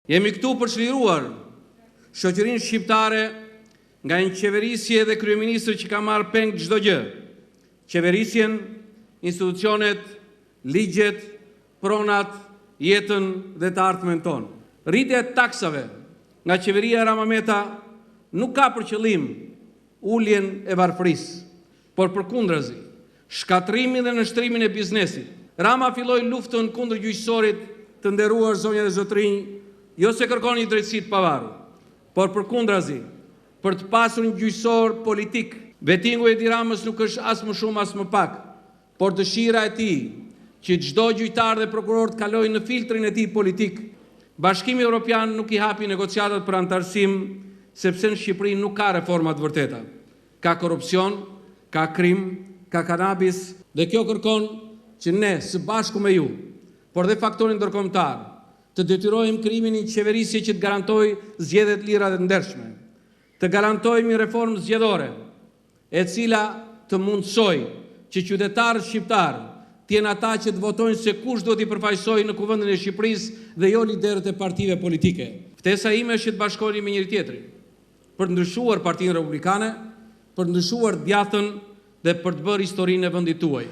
Jemi këtu për çliruar shoqërinë shqiptare nga një qeverisje dhe kryeministër që ka marrë peng çdo gjë. Qeverisjen, institucionet, ligjet, pronat, jetën dhe të ardhmen tonë. Rritja e taksave nga qeveria Ramameta nuk ka për qëllim uljen e varfërisë, por përkundrazi, shkatrimin dhe nështrimin e biznesit. Rama filloi luftën kundër gjyqësorit të nderuar zonja dhe zotrinj, jo se kërkon një drejtësi të pavarur, por përkundrazi, për të pasur një gjyqësor politik. Vettingu i Edi Ramës nuk është as më shumë as më pak, por dëshira e tij që çdo gjyqtar dhe prokuror të kalojë në filtrin e tij politik. Bashkimi Evropian nuk i hapi negociatat për antarësim, sepse në Shqipëri nuk ka reforma të vërteta. Ka korrupsion, ka krim, ka kanabis, dhe kjo kërkon që ne, së bashku me ju, por dhe faktorin ndërkombëtar, të detyrojmë krijimin e një qeverisje që të garantojë zgjedhje të lira dhe të ndershme, të garantojmë një reformë zgjedhore, e cila të mundsojë që qytetarët shqiptar të jenë ata që të votojnë se kush do t'i përfaqësojë në Kuvendin e Shqipërisë dhe jo liderët e partive politike. Ftesa ime është që të bashkoheni me njëri tjetrin, për të ndryshuar Partinë Republikane, për të ndryshuar djathtën dhe për të bërë historinë e vendit tuaj.